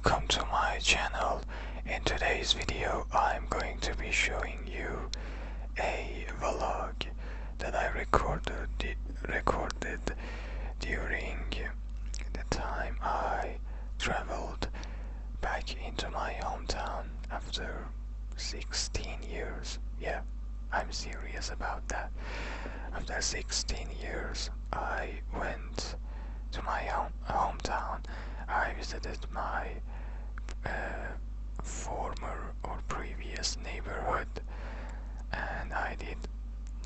welcome to my channel. In today's video I'm going to be showing you a vlog that I recorded during the time I traveled back into my hometown after 16 years. Yeah, I'm serious about that. After 16 years I went to my hometown. I visited my former or previous neighborhood, and I did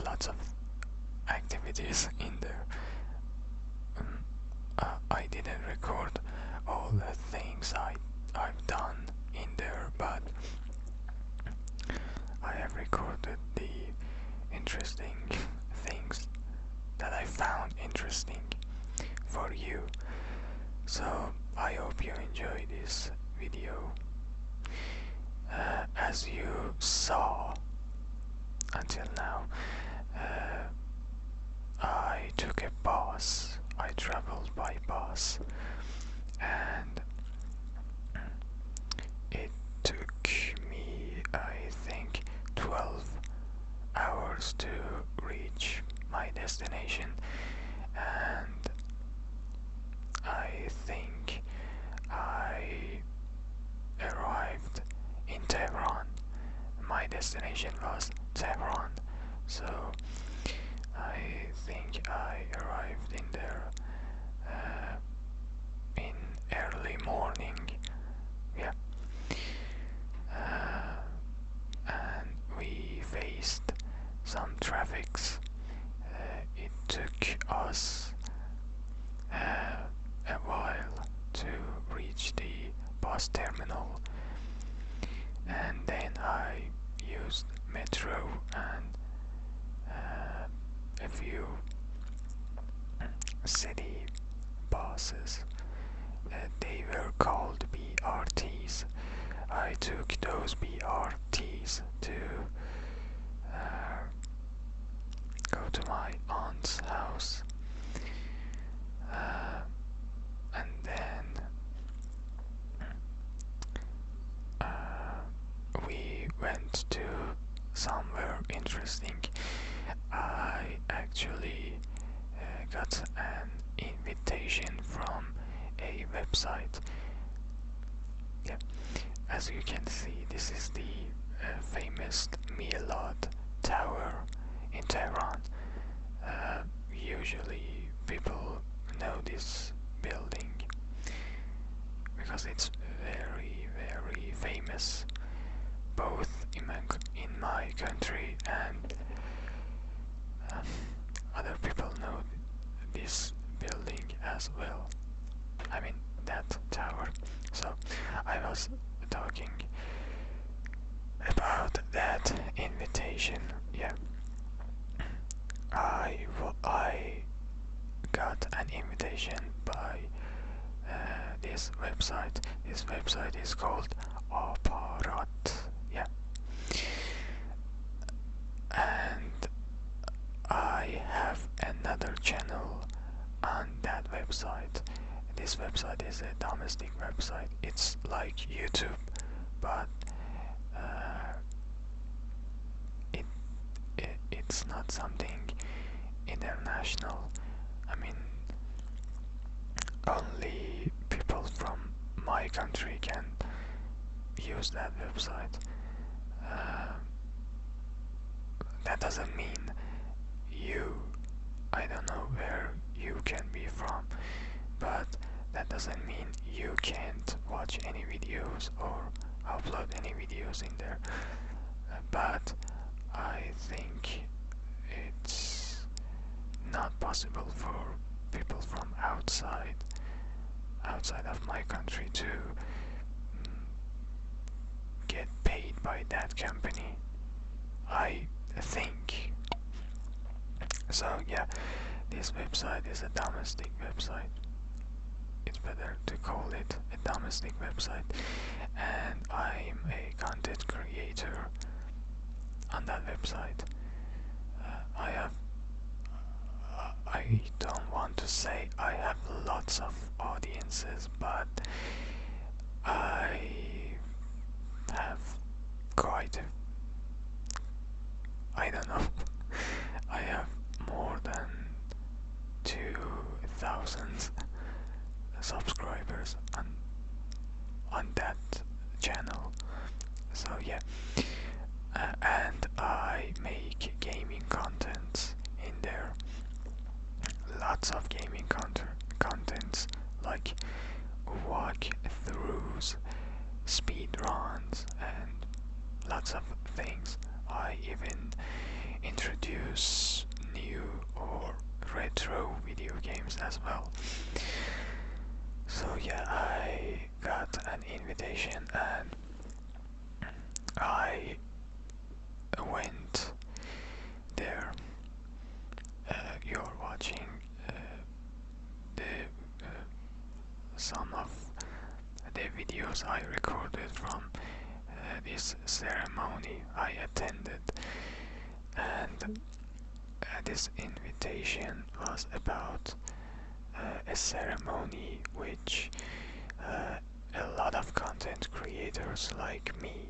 lots of activities in there. I didn't record all the things I've done in there, but I have recorded the interesting things that I found interesting for you. So I hope you enjoy this video. As you saw until now, I took a bus. I traveled by bus, and it took me, I think, 12 hours to reach my destination, and I think I arrived in Tehran. My destination was Tehran, so I think I arrived in there in early morning. Yeah, and we faced some traffics. It took us a while to reach the bus terminal, and then I used metro and a few city buses. They were called BRTs. I took those BRTs to go to my aunt's house, and then we went to somewhere interesting. I actually got an invitation from a website. Yeah, as you can see, this is the famous Milad Tower in Tehran. Usually people know this building because it's very, very famous, both in my country and other people know this building as well. I mean that tower. So I was talking about that invitation. Yeah, I got an invitation by this website. This website is called Aparat. Yeah, and I have another channel on that website. This website is a domestic website. It's like YouTube, but it's not something international. I mean, only people from my country can use that website. That doesn't mean I don't know where you can be from, but that doesn't mean you can't watch any videos or upload any videos in there. But I think it's not possible for people from outside of my country to get paid by that company, I think. So yeah, this website is a domestic website. It's better to call it a domestic website, and I'm a content creator on that website. I don't want to say I have lots of audiences, but I have quite, I don't know, I have more than 2,000 subscribers on that channel. So yeah, and I make gaming content in there. Lots of gaming contents like walkthroughs, speedruns, and lots of things. I even introduce new or retro video games as well. So yeah, I got an invitation and I went there. You're watching the some of the videos I recorded from this ceremony I attended, and this invitation was about a ceremony which a lot of content creators like me,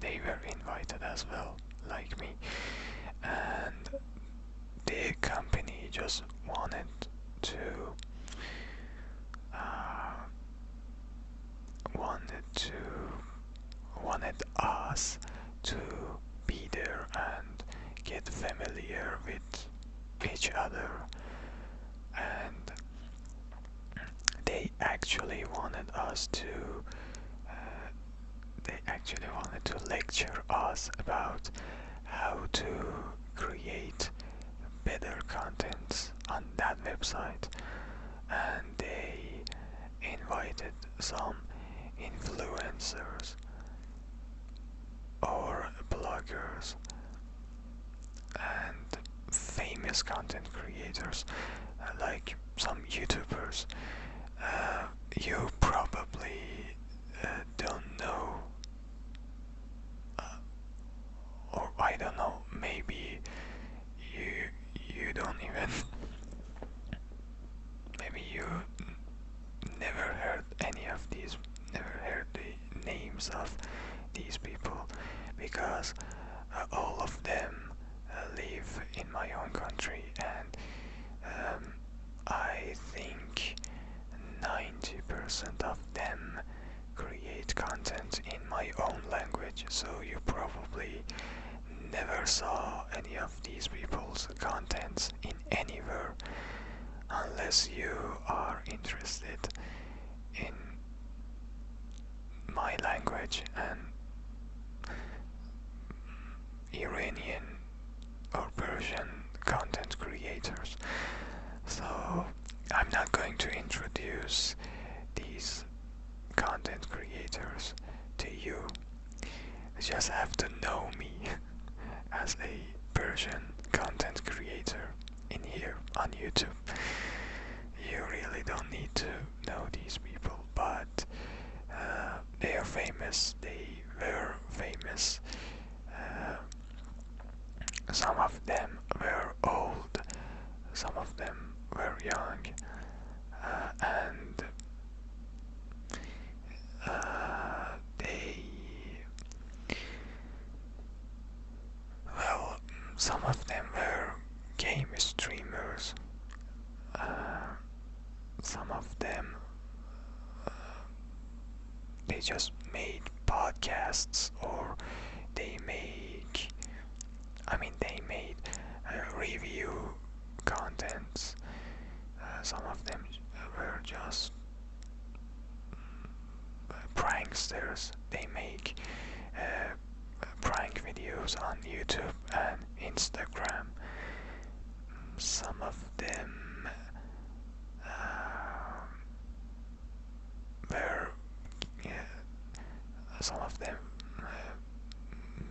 they were invited as well, like me, and the company just wanted to wanted us to be there and get familiar with each other, and they actually wanted to lecture us about how to create better content on that website, and they invited some influencers or bloggers and famous content creators, like some YouTubers. You probably don't know, or I don't know, maybe you don't even, maybe you never heard never heard the names of these people, because all of them live in my own country, and I think 90% of them create content in my own language, so you probably never saw any of these people's contents in anywhere unless you are interested in my language and Iranian or Persian content creators. So I'm not going to introduce these content creators to you. You just have to know me as a Persian content creator in here on YouTube. You really don't need to know these people, but they are famous. They were famous. Some of them were old, some of them were young, and some of them were game streamers, some of them they just made podcasts, or they made review contents. Some of them were just pranksters. They make prank videos on YouTube and Instagram. Some of them were some of them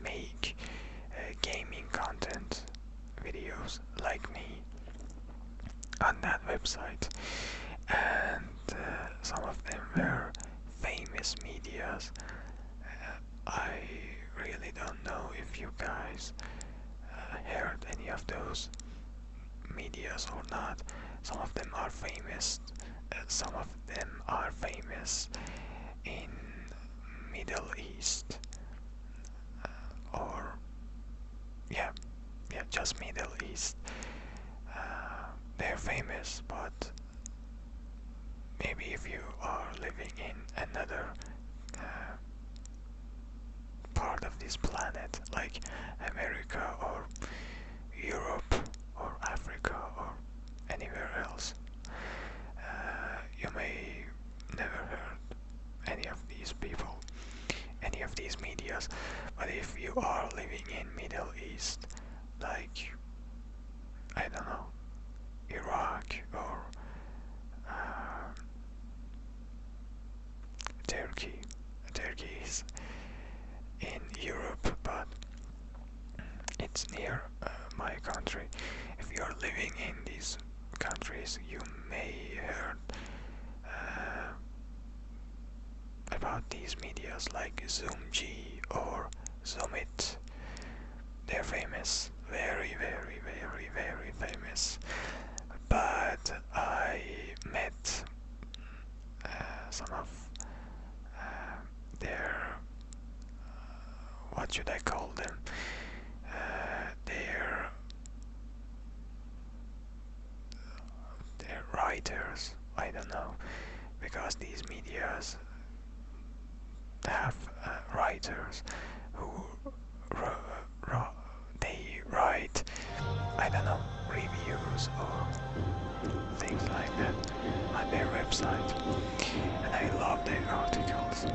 make gaming content videos like me on that website, and some of them were famous medias. I really don't know if you guys heard any of those medias or not. Some of them are famous some of them are famous in Middle East, or yeah, just Middle East. They're famous, but maybe if you are living in another part of this planet, like America or Europe or Africa or anywhere else, you may never heard any of these people, any of these medias. But if you are living in Middle East, like, I don't know, Iraq or Turkey. Turkey is in Europe, but it's near my country. If you're living in these countries, you may heard about these medias like Zoom-G or Zoomit. They're famous, very, very, very, very famous. But I met some of their, what should I call them? Their writers, I don't know, because these medias have writers who they write, I don't know, reviews or things like that on their website, and I love their articles.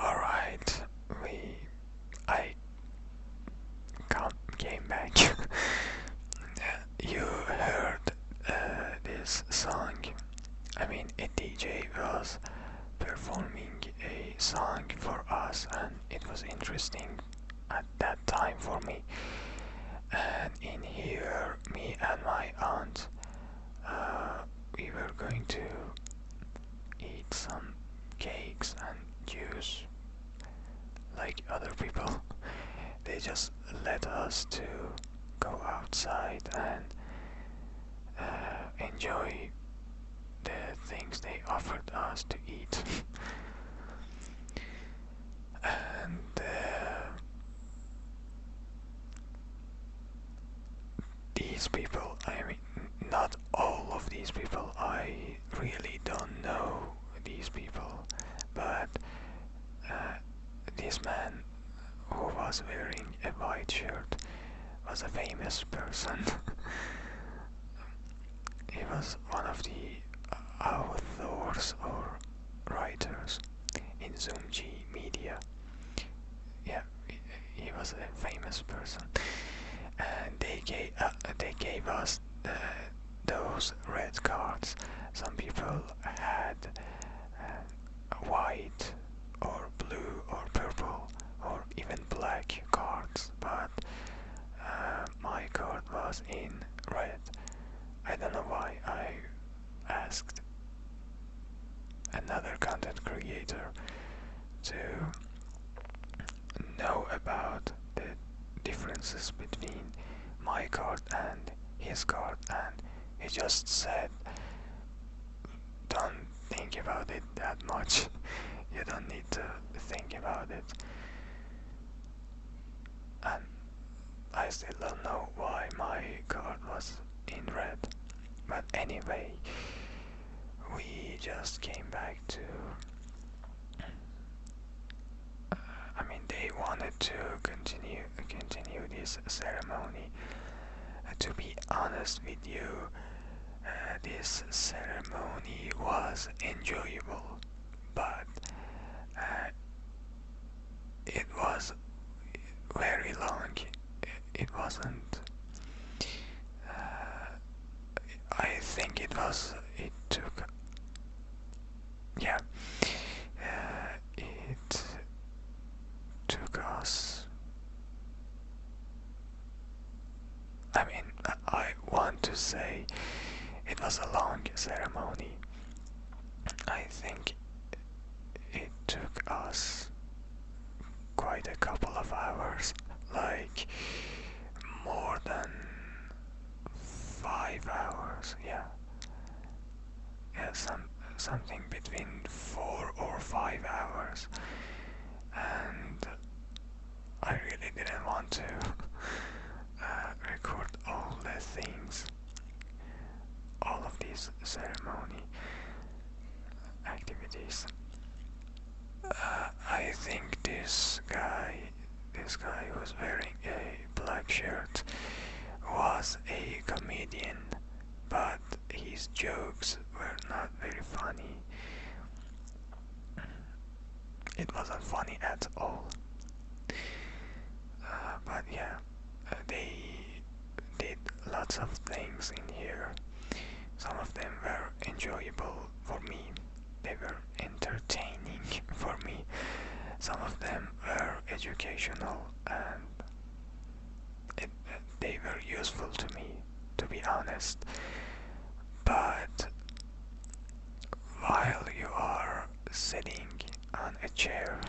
Alright, I came back. You heard this song. I mean, a DJ was performing a song for us, and it was interesting at that time for me. And in here, me and my aunt, we were going to eat some cakes and juice like other people. They just let us to go outside and enjoy the things they offered us to eat. And these people, I mean, not all of these people, I really don't know these people, but this man who was wearing a white shirt was a famous person. He was one of the authors or writers in Zoom-G media. Yeah, he was a famous person, and they gave us those red cards. Some people had white or blue or purple or even black cards, but my card was in red. I don't know why. I asked another content creator to know about the differences between my card and his card, and he just said, don't think about it that much. You don't need to think about it. And I still don't know why my card anyway, we just came back to. I mean, they wanted to continue this ceremony. To be honest with you, this ceremony was enjoyable, but it was very long. It wasn't. I think it took. Yeah. It took us. I mean, I want to say it was a long ceremony. I think it took us quite a couple of hours, like more than 5 hours. Yeah, something between 4 or 5 hours, and I really didn't want to record all the things, all of these ceremony activities. I think this guy who was wearing a black shirt was a comedian, but his jokes were not very funny. It wasn't funny at all. But yeah, they did lots of things in here. Some of them were enjoyable for me. They were entertaining for me. Some of them were educational, and they were useful to me, to be honest. But while you are sitting on a chair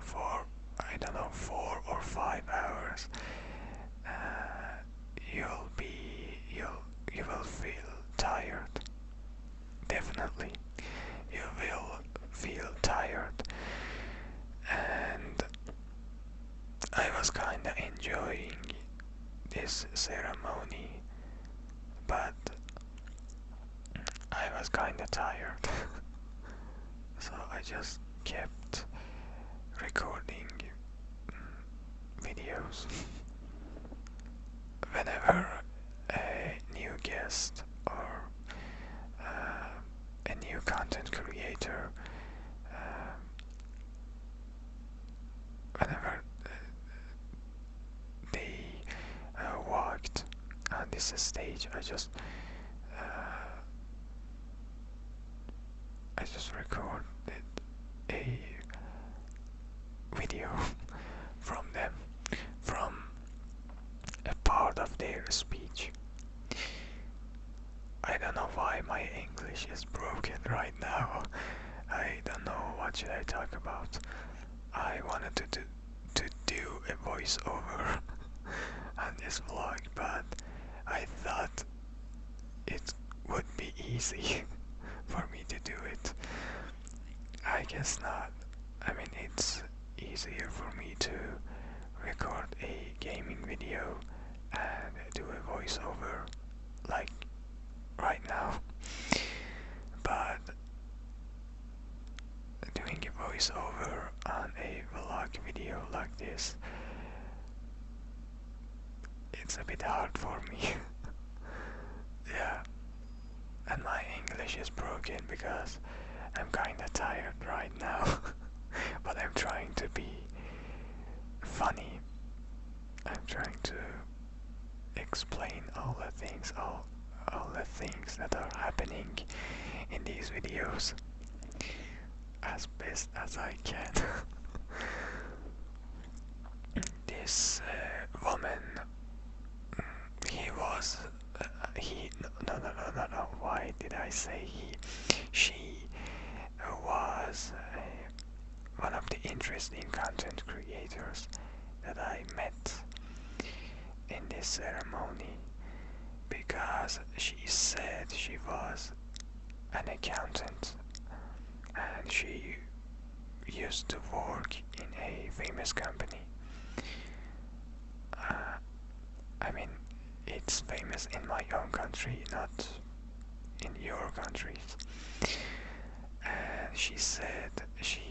for, I don't know, 4 or 5 hours, you will feel tired. Definitely, you will feel tired, and I was kinda enjoying this ceremony, but I was kinda tired. So I just kept recording videos. Whenever a new guest or a new content creator, whenever they walked on this stage, I just recorded a video from them, from a part of their speech. I don't know why my English is broken right now. I don't know what should I talk about. I wanted to do a voiceover on this vlog, but I thought it would be easy for me to do it. I guess not. I mean, it's easier for me to record a gaming video and do a voiceover like right now, but doing a voiceover on a vlog video like this, it's a bit hard for me. Yeah, and my English is broken because I'm kinda tired right now. But I'm trying to be funny. I'm trying to explain all the things that are happening in these videos as best as I can. This woman, no, why did I say he? She was one of the interesting content creators that I met in this ceremony, because she said she was an accountant and she used to work in a famous company. I mean, it's famous in my own country, not in your countries. And she said she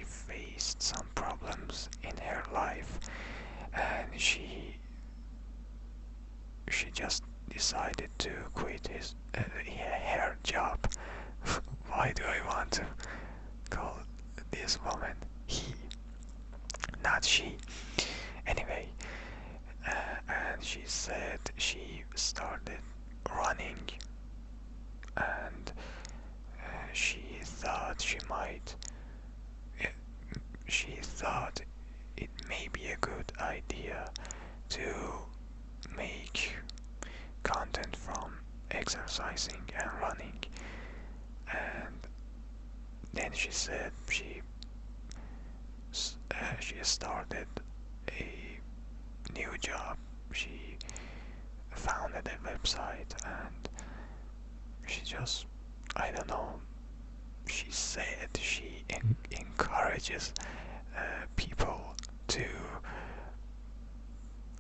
faced some problems in her life, and she just decided to quit her job. Why do I want to call this woman he, not she? Anyway, and she said she started running, and she thought it may be a good idea to make content from exercising and running. And then she said she started a new job. She founded a website, and she just, I don't know, she said she encourages people to,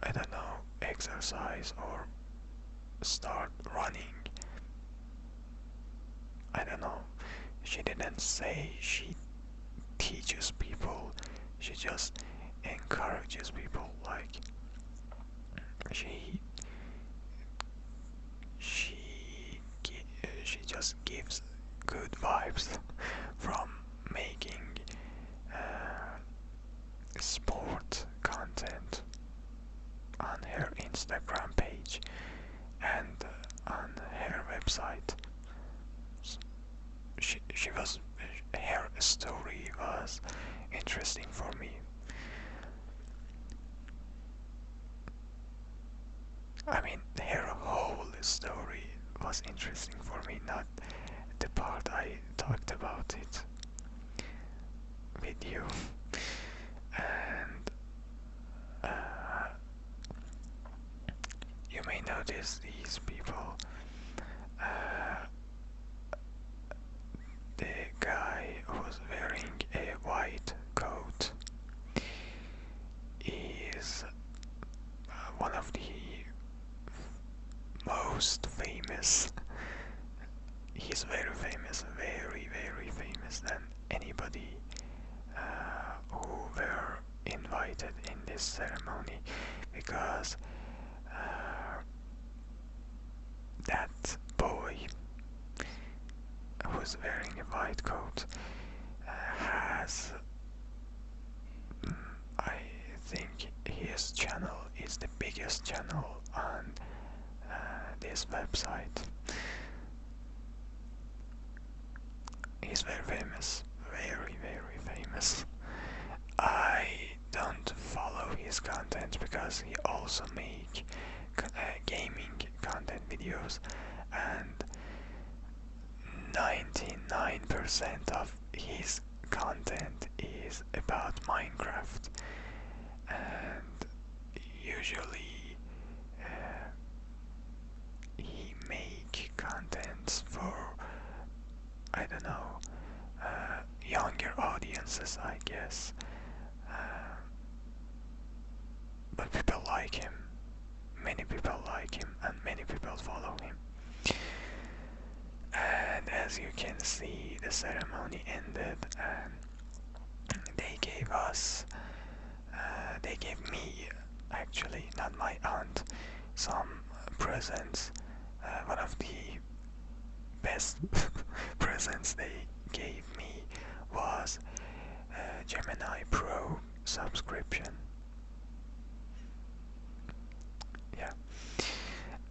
I don't know, exercise or start running. I don't know. She didn't say she teaches people. She just encourages people. Like she just gives good vibes from making sport content on her Instagram page and on her website. Her story was interesting for me. I mean, her whole story was interesting for me, not the part I talked about it with you. And you may notice these people. The guy who's wearing a white coat is one of the most famous. He's very famous, very, very famous than anybody who were invited in this ceremony, because that boy who's wearing a white coat has, I think his channel is the biggest channel on this website. He's very famous, very, very famous. I don't follow his content because he also make gaming content videos, and 99% of his content is about Minecraft, and usually he make content for, I don't know, younger audiences, I guess. But people like him. Many people like him, and many people follow him. And as you can see, the ceremony ended, and they gave me, actually, not my aunt, some presents. One of the best presents they gave me was a Gemini Pro subscription. Yeah.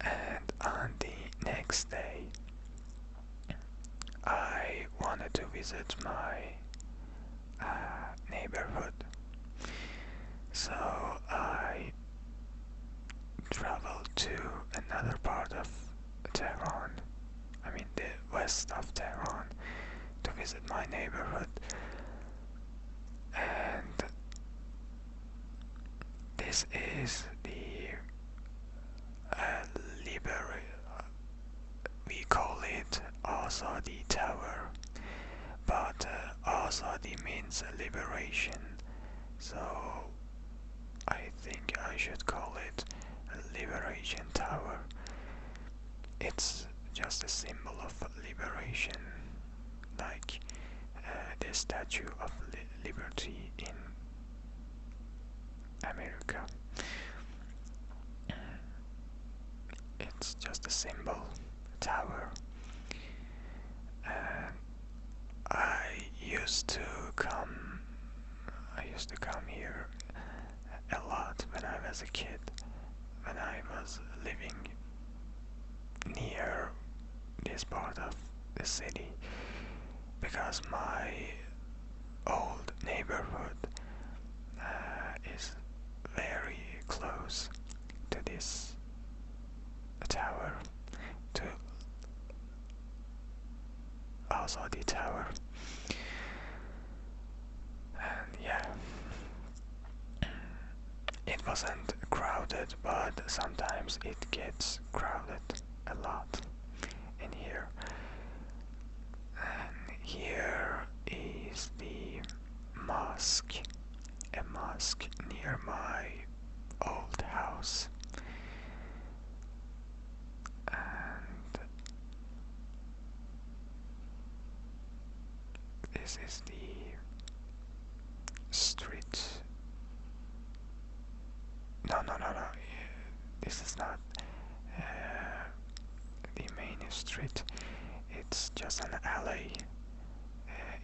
And on the next day, I wanted to visit my neighborhood, so I traveled to another part of Tehran, I mean the west of Tehran, to visit my neighborhood. And this is the we call it Azadi Tower, but Azadi means liberation, so I think I should call it just a symbol of liberation, like the Statue of Liberty in America. It's just a symbol, a tower. And I used to come here a lot when I was a kid, when I was living near this part of the city, because my old neighborhood is very close to this tower, to Azadi Tower. And yeah, it wasn't crowded, but sometimes it gets crowded a lot in here. And here is the mosque, a mosque near my old house. And this is the street. No. This is not the main street. It's just an alley.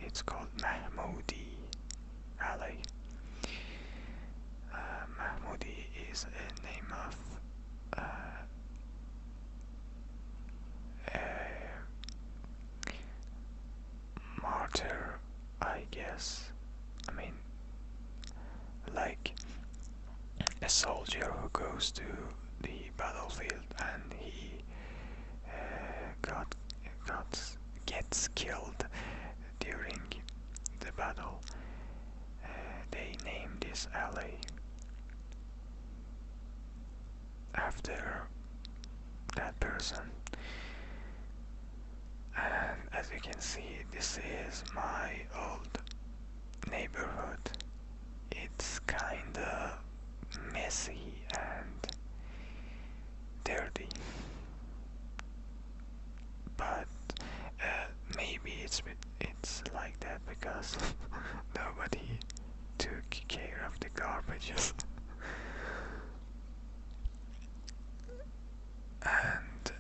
It's called Mahmoudi Alley. Mahmoudi is a name of a martyr, I guess. I mean, like a soldier who goes to the battlefield and he gets killed during the battle. They named this alley after that person. And as you can see, this is my old neighborhood. It's kinda messy and dirty, but maybe it's like that because nobody took care of the garbages. And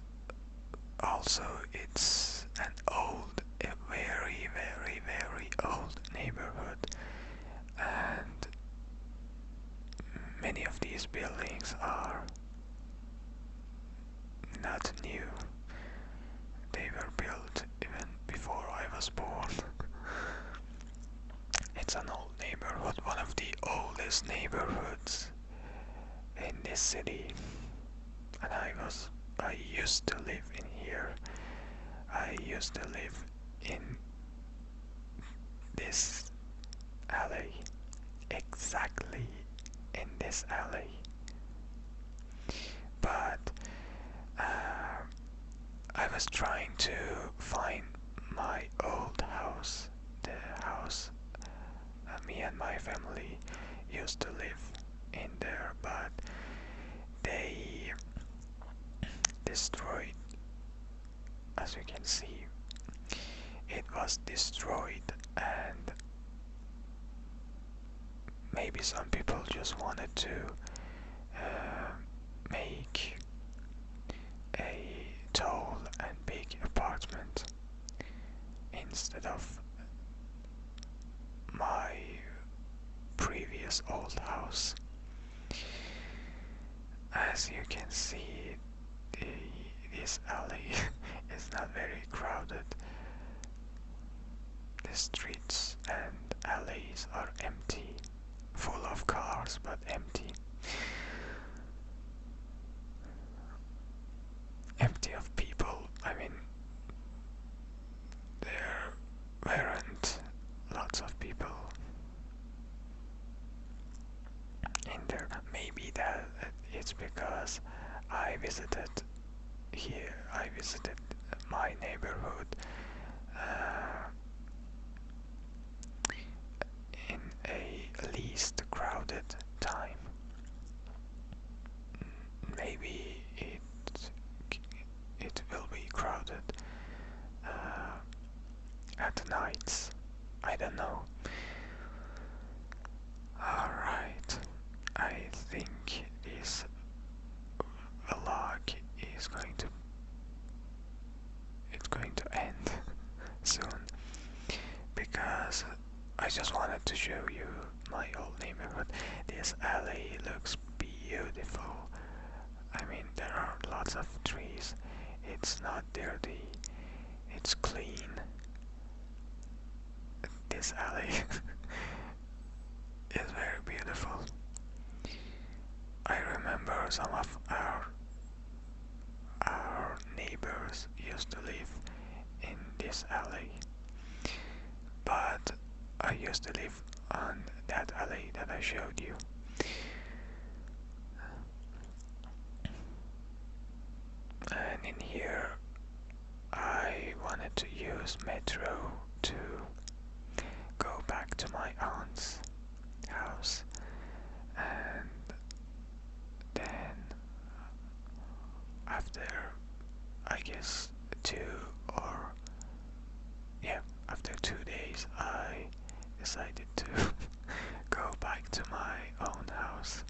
also it's an old, a very, very, very old neighborhood, and many of these buildings are not new. They were built even before I was born. It's an old neighborhood, one of the oldest neighborhoods in this city. And I used to live in here. I used to live in this alley, exactly in this alley. But I was trying to find my old house, the house me and my family used to live in there, but they destroyed, as you can see, it was destroyed, and maybe some people just wanted to make a tall and big apartment instead of my previous old house. As you can see, this alley is not very crowded. The streets and alleys are empty, full of cars but empty. Empty of people. I mean, there weren't lots of people in there. Maybe that it's because I visited here, I visited my neighborhood in a least crowded time. Maybe it will be crowded this vlog is going to end soon, because I just wanted to show you my old neighborhood. This alley looks beautiful. I mean, there are lots of trees. It's not dirty. It's clean. This alley is very beautiful. I remember some of our neighbors used to live in this alley, but I used to live on that alley that I showed you. And in here I wanted to use metro to go back to my aunt's house, and then after, I guess, after 2 days I decided to go back to my own house.